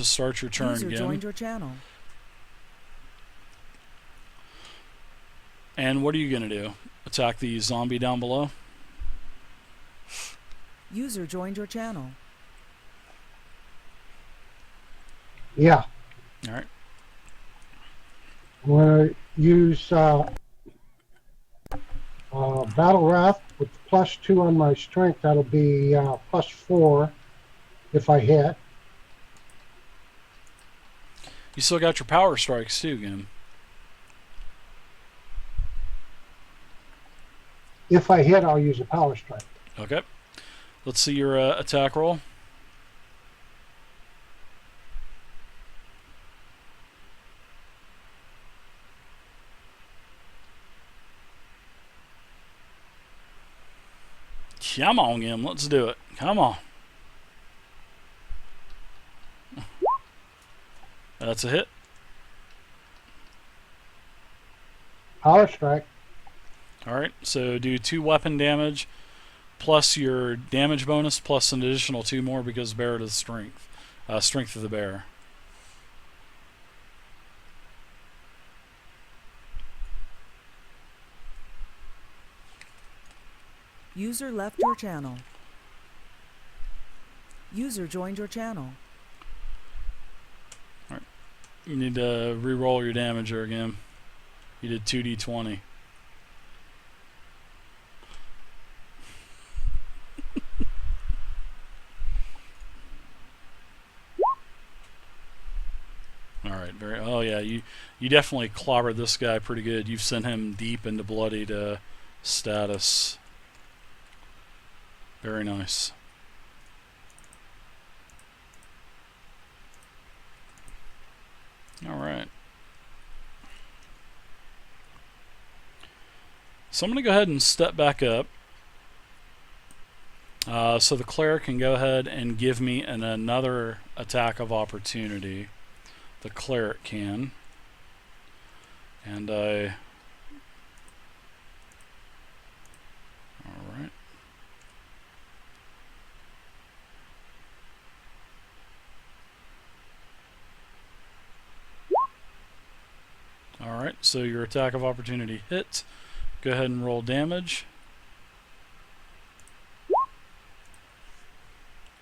to start your turn User again. joined your channel. And what are you going to do? Attack the zombie down below? User joined your channel. Yeah. All right. I'm going to use Battle Wrath with +2 on my strength. That'll be +4 if I hit. You still got your power strikes too, Gim. If I hit, I'll use a power strike. Okay. Let's see your attack roll. Come on, Gim. Let's do it. Come on. That's a hit. Power strike. Alright, so do 2 weapon damage plus your damage bonus plus an additional 2 more because bear to strength. Strength of the bear. User left your channel. User joined your channel. Alright. You need to re-roll your damage there again. You did 2d20. Alright, oh yeah, you definitely clobbered this guy pretty good. You've sent him deep into bloodied status. Very nice. Alright. So I'm going to go ahead and step back up. So the cleric can go ahead and give me another attack of opportunity. The cleric can. And I... Alright. Alright, so your attack of opportunity hit. Go ahead and roll damage.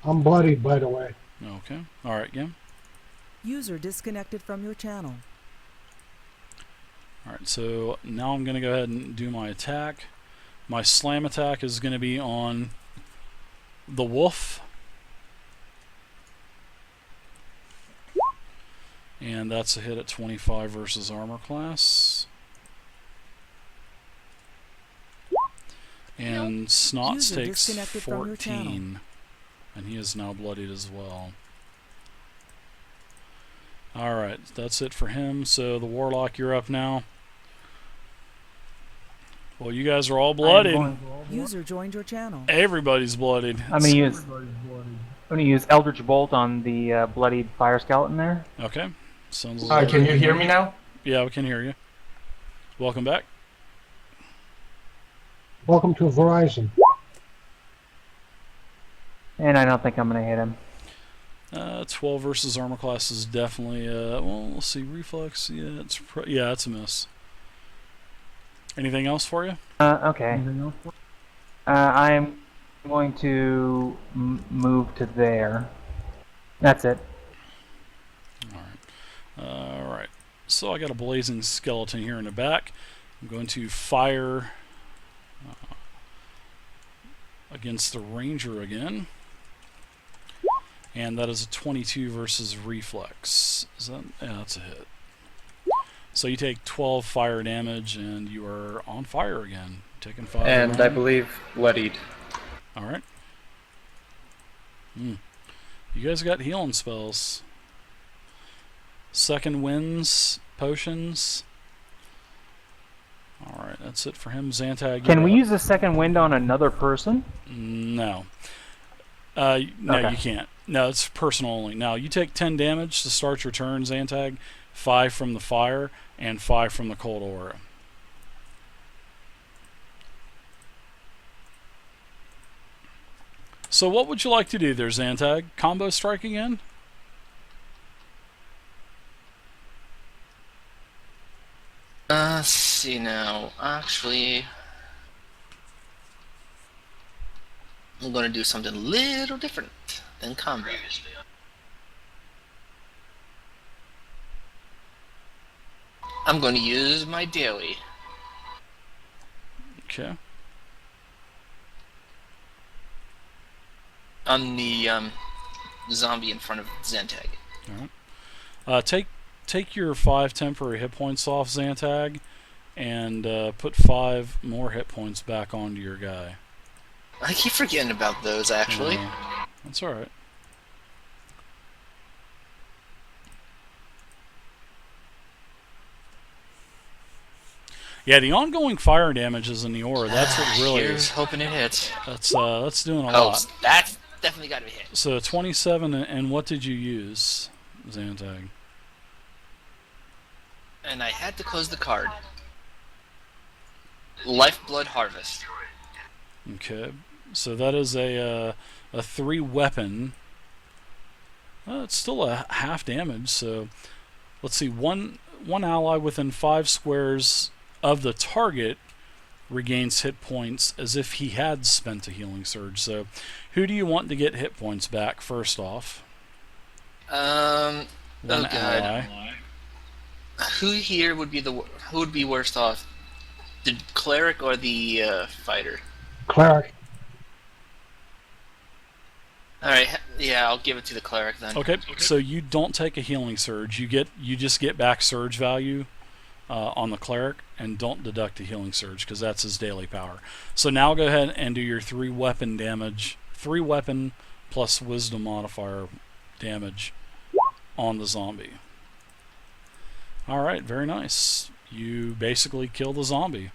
I'm bloodied, by the way. Okay. Alright, Gim. User disconnected from your channel. Alright, so now I'm going to go ahead and do my attack. My slam attack is going to be on the wolf. And that's a hit at 25 versus armor class. And Snots User takes disconnected from your channel. 14. And he is now bloodied as well. Alright, that's it for him. So the warlock, you're up now. Well, you guys are all bloodied. User joined your channel. Everybody's bloodied. I'm gonna use Eldritch Bolt on the bloodied fire skeleton there. Okay. Sounds like Can you hear me now? Yeah, we can hear you. Welcome back. Welcome to Verizon. And I don't think I'm gonna hit him. 12 versus armor class is definitely well, let's see, reflex. Yeah, it's a miss. Anything else for you? Okay. I'm going to move to there. That's it. Alright. So I got a blazing skeleton here in the back. I'm going to fire against the ranger again. And that is a 22 versus reflex. Is that? Yeah, that's a hit. So you take 12 fire damage and you are on fire again. Taking 5. And I believe bloodied. Alright. You guys got healing spells. Second winds, potions. Alright, that's it for him. Xantag. Can we use the second wind on another person? No. No, Okay. you can't. No, it's personal only. Now, you take 10 damage to start your turn, Xantag. 5 from the fire, and 5 from the cold aura. So what would you like to do there, Xantag? Combo strike again? Let's see now. Actually, I'm gonna do something a little different than combat. I'm gonna use my daily. Okay. On the zombie in front of Zantag. All right. Take your 5 temporary hit points off Zantag, and put 5 more hit points back onto your guy. I keep forgetting about those, actually. That's all right. Yeah, the ongoing fire damage is in the aura. That's what really Here's is. hoping it hits. That's doing a Oh, lot. that's definitely got to be hit. So 27, and what did you use, Zantag? And I had to close the card. Lifeblood Harvest. Okay, so that is a 3 weapon. It's still a half damage. So let's see, one ally within 5 squares of the target regains hit points as if he had spent a healing surge. So who do you want to get hit points back first off? Oh One god. ally. Who here would be who would be worst off? The cleric or the fighter? Cleric. Alright, yeah, I'll give it to the cleric then. Okay, so you don't take a healing surge. You just get back surge value on the cleric, and don't deduct a healing surge because that's his daily power. So now go ahead and do your 3 weapon damage, 3 weapon plus wisdom modifier damage on the zombie. All right, very nice. You basically kill the zombie.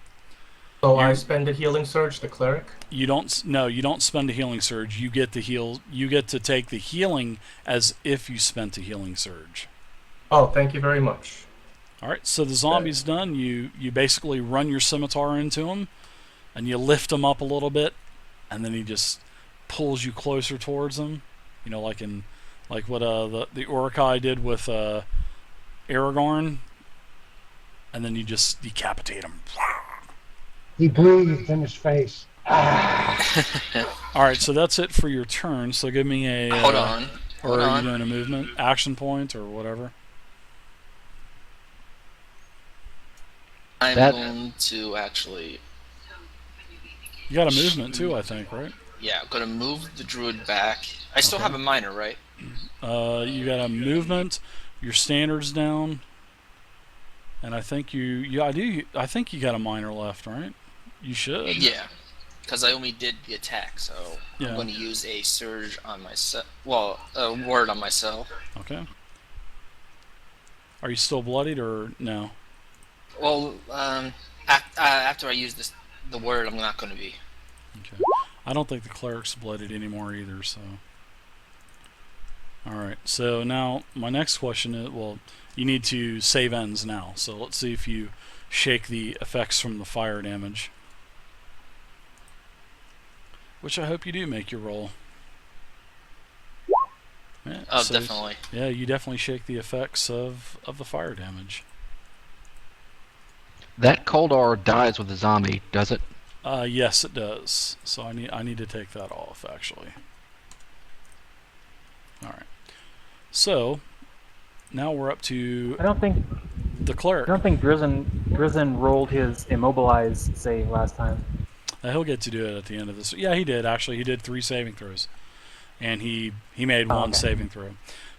So I spend a healing surge, the cleric? You don't spend a healing surge. You get to heal. You get to take the healing as if you spent a healing surge. Oh, thank you very much. All right, so the zombie's done. You basically run your scimitar into him, and you lift him up a little bit, and then he just pulls you closer towards him. You know, like what the Urukai did with Aragorn, and then you just decapitate him. He breathed in his face. All right, so that's it for your turn. So give me a Hold on. or are you doing a movement action point or whatever? I'm going to actually... You got a movement too, I think, right? Yeah, I'm going to move the druid back. I still have a minor, right? You got a movement, your standards down, and I think I think you got a minor left, right? You should. Yeah, because I only did the attack, so Yeah. I'm going to use a surge on myself. Well, a word on myself. Okay. Are you still bloodied or no? Well, after I use the word, I'm not going to be. Okay. I don't think the cleric's bloodied anymore either, so. Alright, so now my next question is, well, you need to save ends now. So let's see if you shake the effects from the fire damage. Which I hope you do make your roll. Yeah, Oh, so definitely. yeah, you definitely shake the effects of the fire damage. That Koldar dies with the zombie, does it? Yes, it does. So I need to take that off, actually. Alright. So, now we're up to I don't think the cleric. Drizzen rolled his immobilize save last time. He'll get to do it at the end of this. Yeah, he did, actually. He did 3 saving throws. And he made 1 saving throw.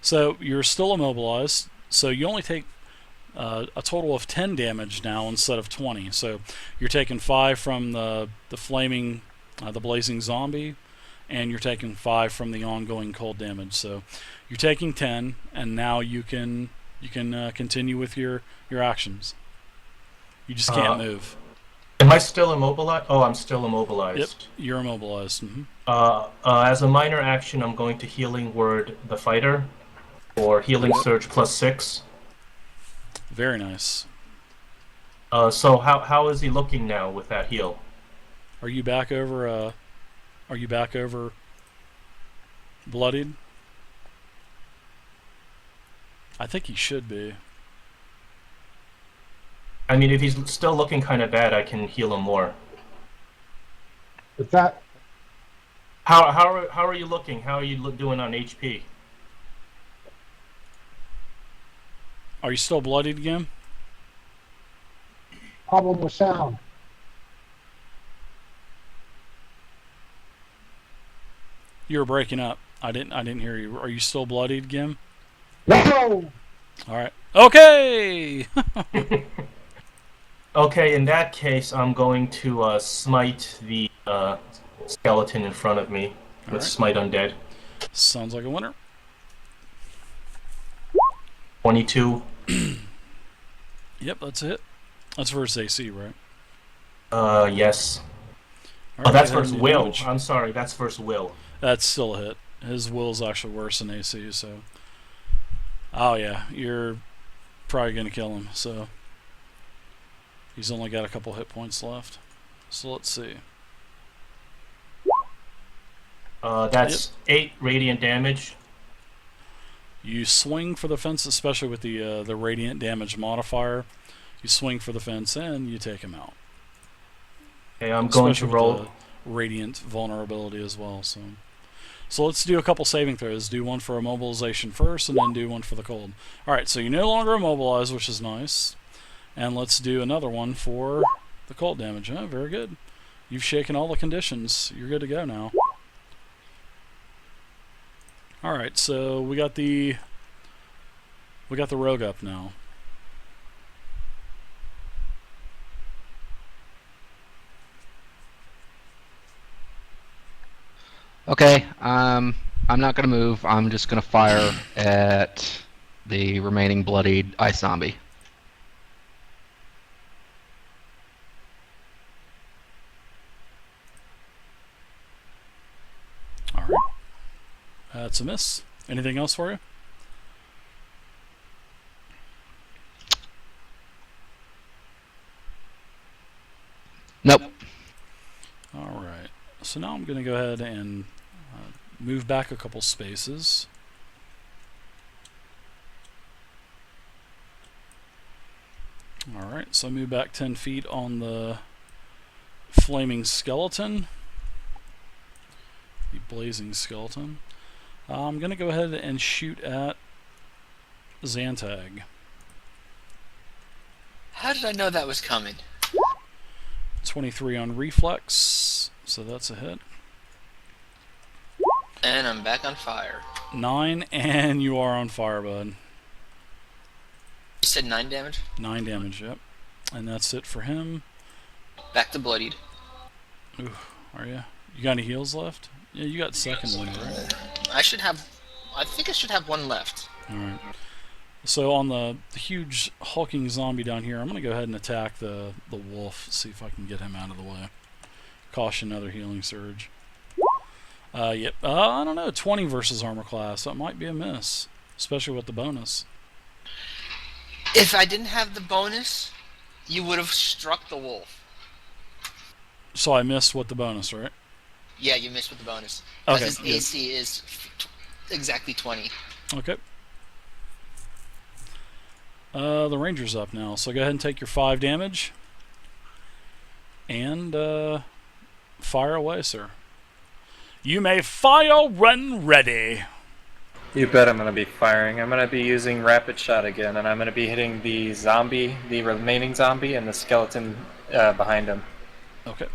So, you're still immobilized. So, you only take a total of 10 damage now instead of 20. So, you're taking 5 from the flaming, the blazing zombie, and you're taking 5 from the ongoing cold damage. So, you're taking 10, and now you can continue with your actions. You just can't move. Am I still immobilized? Oh, I'm still immobilized. Yep, you're immobilized. As a minor action, I'm going to healing word the fighter, or healing surge +6. Very nice. So how is he looking now with that heal? Are you back over? Bloodied? I think he should be. I mean, if he's still looking kind of bad, I can heal him more. But that, How are you looking? How are you doing on HP? Are you still bloodied again? problem with sound. You were breaking up. I didn't hear you. Are you still bloodied again? No! All right. Okay. Okay, in that case, I'm going to smite the skeleton in front of me with Alright. Smite Undead. Sounds like a winner. 22. Yep, that's it. That's versus AC, right? Yes. All Oh, that's go ahead versus and do Will. damage. I'm sorry, that's versus Will. That's still a hit. His will's actually worse than AC, so. Oh yeah, you're probably gonna kill him. So he's only got a couple hit points left. So let's see. That's 8 radiant damage. You swing for the fence, especially with the radiant damage modifier. You swing for the fence and you take him out. Okay, I'm going Especially to with roll. the radiant vulnerability as well. So let's do a couple saving throws. Do one for immobilization first, and then do one for the cold. All right, so you're no longer immobilized, which is nice. And let's do another one for the cold damage. Oh, very good. You've shaken all the conditions. You're good to go now. All right, so we got the rogue up now. Okay, I'm not gonna move. I'm just gonna fire at the remaining bloodied ice zombie. All right. That's a miss. Anything else for you? Nope. All right. So now I'm going to go ahead and move back a couple spaces. All right. So I move back 10 feet on the flaming skeleton. The blazing skeleton. I'm going to go ahead and shoot at Zantag. How did I know that was coming? 23 on reflex, so that's a hit. And I'm back on fire. 9, and you are on fire, bud. You said 9 damage? 9 damage, yep. And that's it for him. Back to bloodied. Ooh, are you? You got any heals left? Yeah, you got second one, right? I think I should have one left. Alright. So on the huge hulking zombie down here, I'm going to go ahead and attack the wolf, see if I can get him out of the way. Caution another healing surge. Yep. I don't know, 20 versus armor class. That might be a miss, especially with the bonus. If I didn't have the bonus, you would have struck the wolf. So I missed with the bonus, right? Yeah, you missed with the bonus. Okay, Because good. his AC is exactly 20. Okay. The ranger's up now, so go ahead and take your 5 damage. And fire away, sir. You may fire when ready. You bet I'm going to be firing. I'm going to be using rapid shot again, and I'm going to be hitting the zombie, the remaining zombie, and the skeleton behind him. Okay.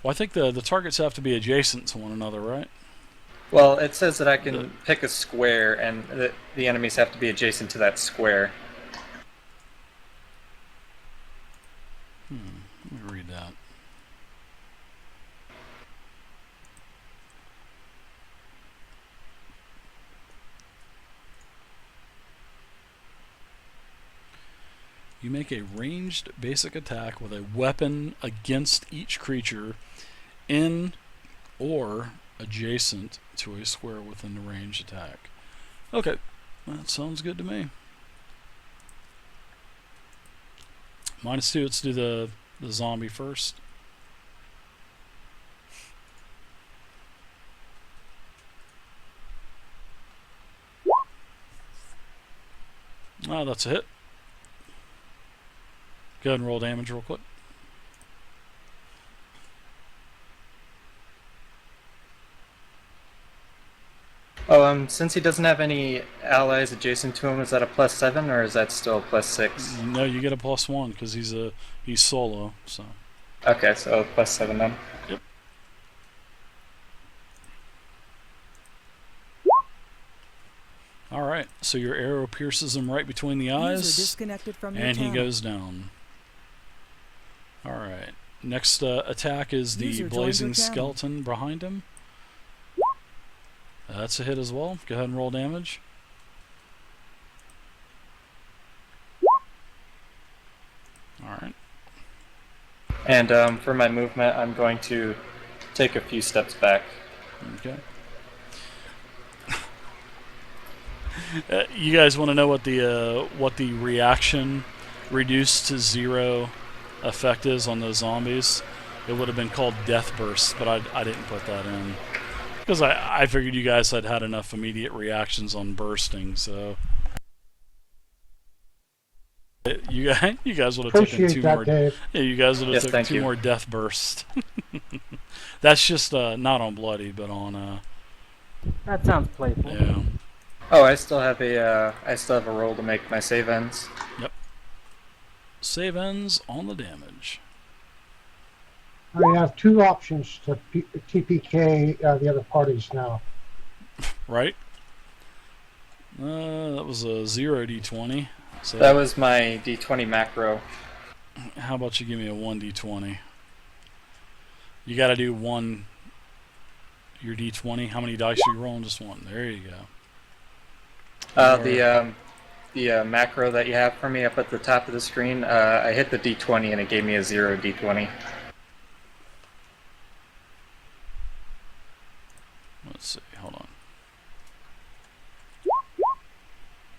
Well, I think the targets have to be adjacent to one another, right? Well, it says that I can pick a square, and the enemies have to be adjacent to that square. Let me read that. You make a ranged basic attack with a weapon against each creature in or adjacent to a square within the range attack. Okay, that sounds good to me. -2, let's do the zombie first. Oh, that's a hit. Go ahead and roll damage real quick. Oh, since he doesn't have any allies adjacent to him, is that a +7 or is that still +6? No, you get a +1 because he's solo. So. Okay, so +7 then. Yep. All right. So your arrow pierces him right between the User eyes, disconnected from your and he channel. goes down. All right. Next attack is the User joined blazing your channel. skeleton behind him. That's a hit as well. Go ahead and roll damage. All right. And for my movement, I'm going to take a few steps back. Okay. You guys want to know what the reaction reduced to 0 effect is on those zombies? It would have been called Death Burst, but I didn't put that in because I figured you guys had had enough immediate reactions on bursting, so you guys would have taken Appreciate 2 that, more. Dave. Yeah, you guys would have Yes, taken thank 2 you. more Death Bursts. That's just not on Bloody, but on That sounds playful. yeah. Oh, I still have a roll to make my save ends. Yep. Save ends on the damage. I have 2 options to TPK the other parties now. Right? That was a 0d20. So That was my D20 macro. how about you give me a 1d20? You got to do one. Your d20. How many dice are you rolling? Just one. There you go. The macro that you have for me up at the top of the screen, I hit the D20 and it gave me a 0 D20. Let's see. Hold on.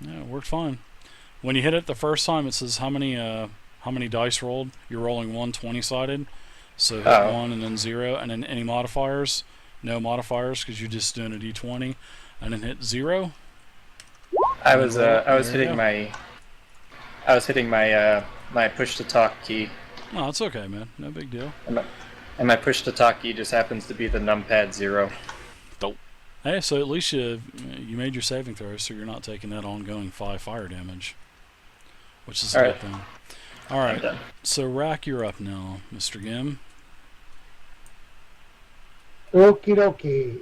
Yeah, it worked fine. When you hit it the first time, it says how many dice rolled. You're rolling 1 20-sided. So hit 1 and then 0, and then any modifiers. No modifiers because you're just doing a d20, and then hit 0. I was hitting my my push to talk key, No, it's okay, man. No big deal. and my push to talk key just happens to be the numpad 0. Hey, so at least you made your saving throw, so you're not taking that ongoing 5 fire damage, which is a good thing. All right, done. so Rack, you're up now, Mr. Gim. Okie dokie.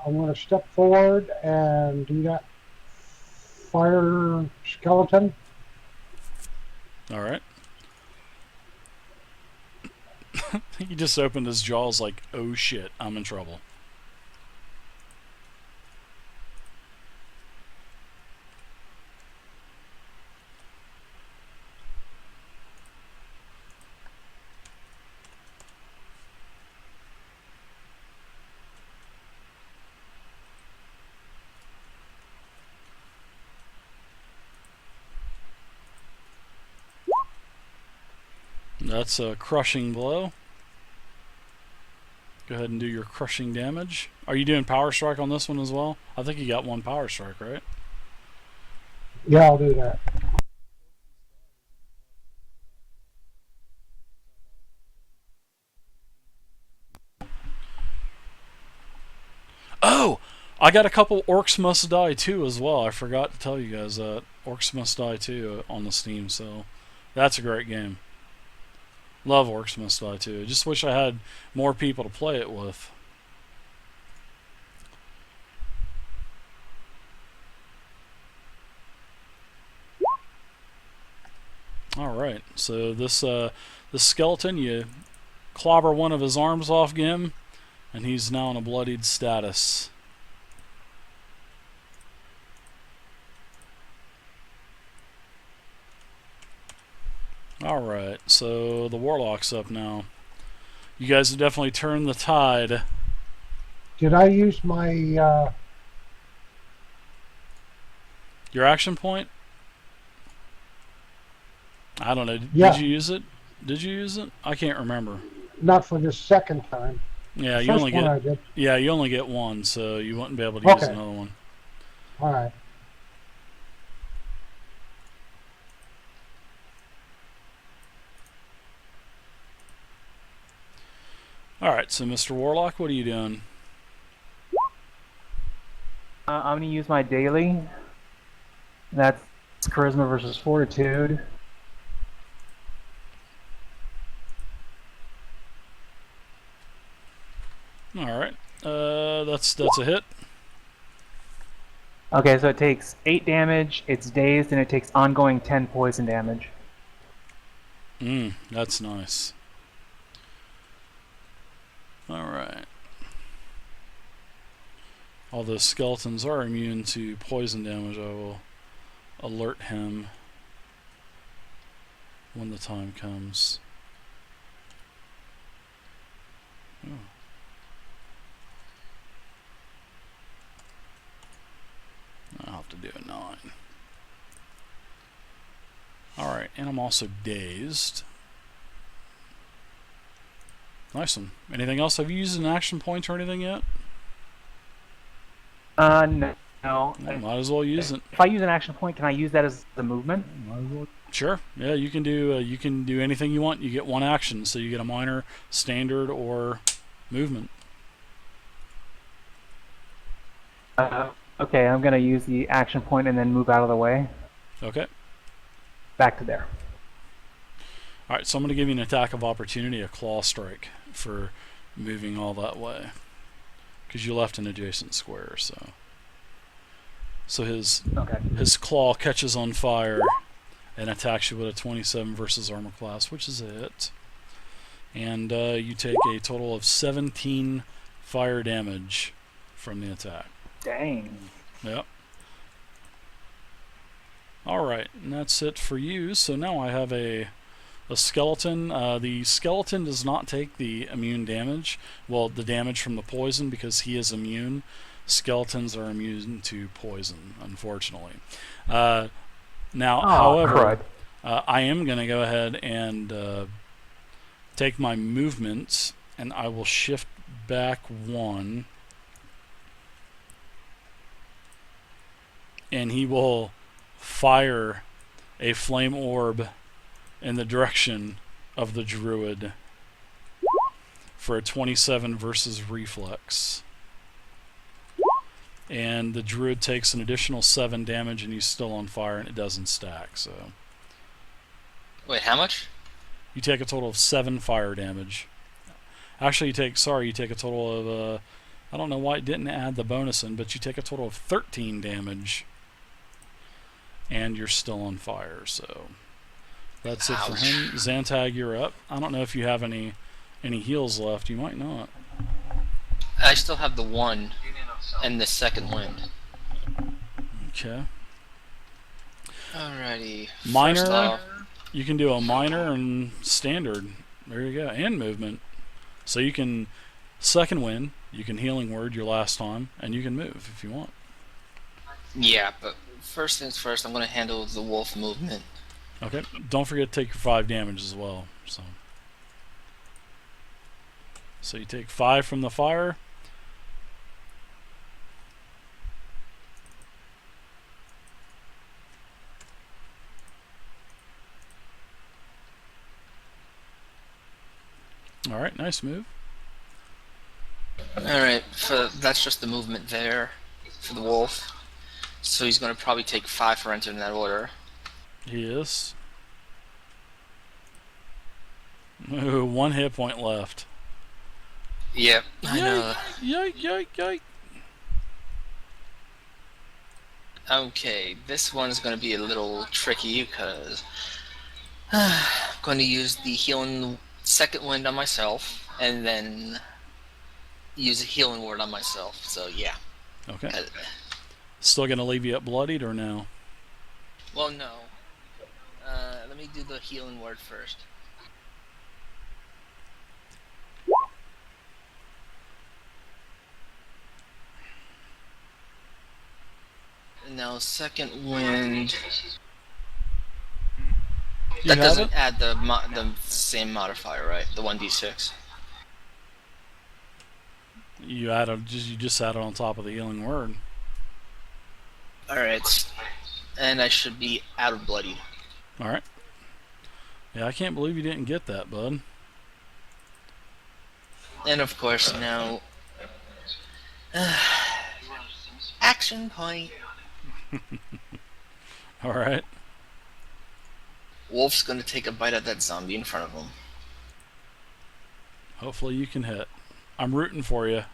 I'm going to step forward and do that fire skeleton. All right. He just opened his jaws like, oh shit, I'm in trouble. That's a crushing blow. Go ahead and do your crushing damage. Are you doing power strike on this one as well? I think you got 1 power strike, right? Yeah, I'll do that. Oh! I got a couple Orcs Must Die too as well. I forgot to tell you guys that. Orcs Must Die 2 on the Steam, so that's a great game. Love Orcs Must Die 2. Just wish I had more people to play it with. Alright, so this skeleton, you clobber one of his arms off Gim, and he's now in a bloodied status. Alright, so the Warlock's up now. You guys have definitely turned the tide. Did I use my Your action point? I don't know. Yeah. Did you use it? Did you use it? I can't remember. not for this second time? Yeah, you First only one I get did. you only get one, so you wouldn't be able to use Okay. another one. All right. Alright, so Mr. Warlock, what are you doing? I'm gonna use my daily. That's charisma versus fortitude. Alright. That's a hit. Okay, so it takes 8 damage, it's dazed, and it takes ongoing 10 poison damage. That's nice. Alright. Although skeletons are immune to poison damage, I will alert him when the time comes. Oh. I'll have to do a 9. Alright, and I'm also dazed. Nice one. Anything else? Have you used an action point or anything yet? No. Well, might as well use it. If I use an action point, can I use that as the movement? Sure. Yeah, you can do anything you want. You get one action, so you get a minor, standard, or movement. Okay, I'm gonna use the action point and then move out of the way. Okay. Back to there. Alright, so I'm going to give you an attack of opportunity, a claw strike, for moving all that way. Because you left an adjacent square, so... So his claw catches on fire and attacks you with a 27 versus armor class, which is a hit. And you take a total of 17 fire damage from the attack. Dang. Yep. Alright, and that's it for you. So now I have a skeleton. The skeleton does not take the immune damage. Well, the damage from the poison, because he is immune. Skeletons are immune to poison, unfortunately. However, I am going to go ahead and take my movement, and I will shift back 1. And he will fire a flame orb in the direction of the druid for a 27 versus reflex. And the druid takes an additional 7 damage, and he's still on fire, and it doesn't stack. So Wait, how much? you take a total of 7 fire damage. Actually, you take a total of I don't know why it didn't add the bonus in, but you take a total of 13 damage, and you're still on fire. So that's it for him. Zantag, you're up. I don't know if you have any heals left. You might not. I still have the 1 and the second wind. Okay. Alrighty. Minor. First off, You can do a minor and standard. There you go. And movement. So you can second wind. You can healing word your last time, and you can move if you want. yeah, but first things first, I'm going to handle the wolf movement. Okay. Don't forget to take your 5 damage as well. So you take 5 from the fire. Alright, nice move. Alright, that's just the movement there for the wolf. So he's going to probably take 5 for entering that order. He is. Ooh, 1 hit point left. Yep, I know. Yike. Okay, this one's going to be a little tricky because I'm going to use the healing second wind on myself and then use a healing word on myself. So yeah. Okay. Still gonna leave you up bloodied or no? Well, no. Let me do the healing word first. Now, second wind. That doesn't add the same modifier, right? The 1d6. You just add it on top of the healing word. Alright. And I should be out of bloodied. Alright. Yeah, I can't believe you didn't get that, bud. And of course now, action point. All right. Wolf's gonna take a bite at that zombie in front of him. Hopefully you can hit. I'm rooting for you.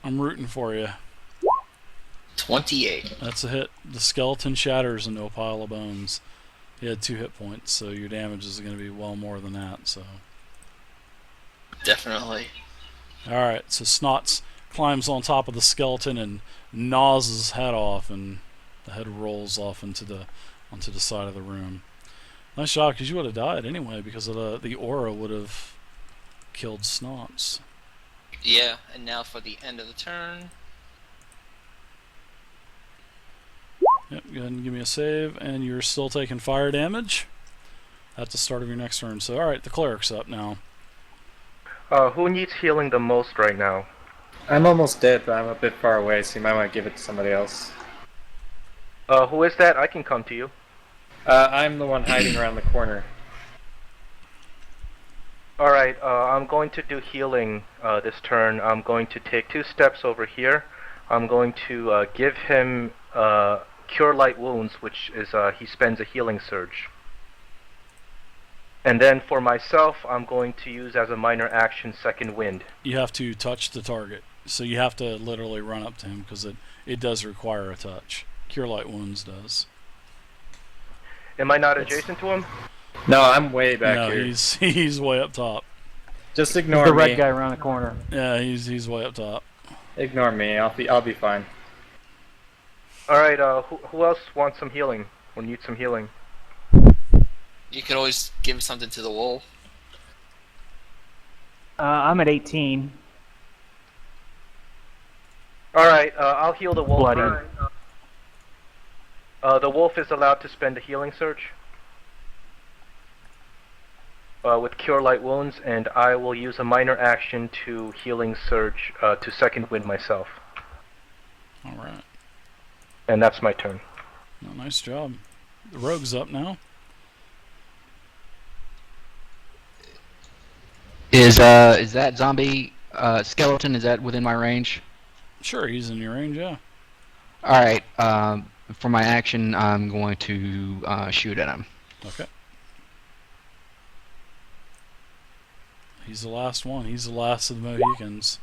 I'm rooting for you. 28. That's a hit. The skeleton shatters into a pile of bones. He had 2 hit points, so your damage is going to be well more than that. So, Definitely. all right. So Snots climbs on top of the skeleton and gnaws his head off, and the head rolls off onto the side of the room. Nice shot, because you would have died anyway, because of the aura would have killed Snots. Yeah, and now for the end of the turn. Yep, go ahead and give me a save, and you're still taking fire damage at the start of your next turn. So, alright, the cleric's up now. Who needs healing the most right now? I'm almost dead, but I'm a bit far away, so you might want to give it to somebody else. Who is that? I can come to you. I'm the one hiding around the corner. Alright, I'm going to do healing this turn. I'm going to take 2 steps over here. I'm going to give him Cure Light Wounds, which is he spends a healing surge. And then for myself, I'm going to use as a minor action Second Wind. You have to touch the target. So you have to literally run up to him, because it does require a touch. Cure Light Wounds does. Am I not adjacent to him? No, I'm way back No, here. he's way up top. Just ignore The me. red guy around the corner. Yeah, he's way up top. Ignore me. I'll be fine. Alright, who else wants some healing? Or needs some healing? You could always give something to the wolf. I'm at 18. Alright, I'll heal the wolf. Bloodied. The wolf is allowed to spend a healing surge with Cure Light Wounds, and I will use a minor action to healing surge to Second Wind myself. Alright. And that's my turn. Well, nice job. The rogue's up now. Is that zombie skeleton? Is that within my range? Sure, he's in your range, yeah. All right. For my action, I'm going to shoot at him. Okay. He's the last one. He's the last of the Mohicans.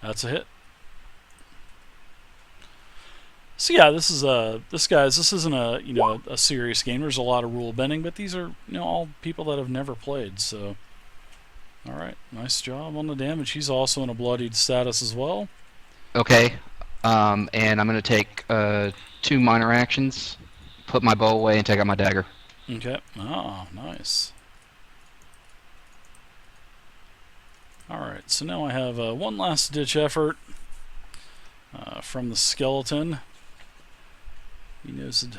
That's a hit. So yeah, this isn't a serious game. There's a lot of rule bending, but these are all people that have never played. So, all right, nice job on the damage. He's also in a bloodied status as well. Okay. And I'm going to take 2 minor actions, put my bow away, and take out my dagger. Okay. Ah, nice. All right. So now I have one last ditch effort from the skeleton. He knows that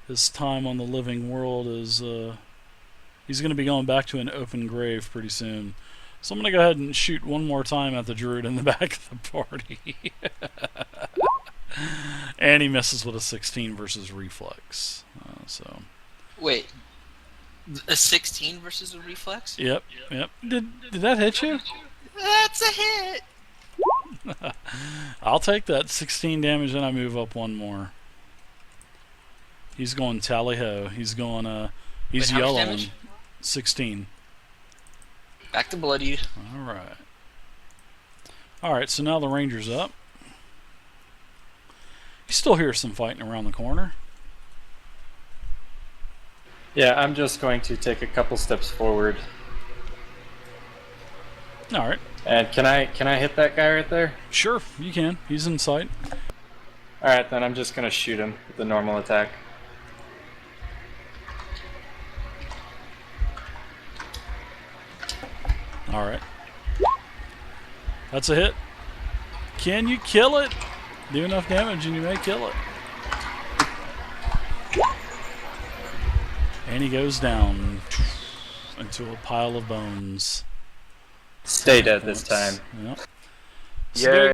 his time on the living world is he's going to be going back to an open grave pretty soon. So I'm going to go ahead and shoot one more time at the druid in the back of the party. And he misses with a 16 versus reflex. So. Wait, a 16 versus a reflex? Yep. Did that hit you? That's a hit! I'll take that 16 damage and I move up one more. He's going tally-ho. He's going, he's Wait, how much yelling. damage? 16. Back to bloodied. Alright. Alright, so now the ranger's up. You still hear some fighting around the corner. Yeah, I'm just going to take a couple steps forward. Alright. And can I hit that guy right there? Sure, you can. He's in sight. Alright, then I'm just gonna shoot him with the normal attack. Alright. That's a hit. Can you kill it? Do enough damage and you may kill it. And he goes down into a pile of bones. Stay dead this time. Yep. Yeah.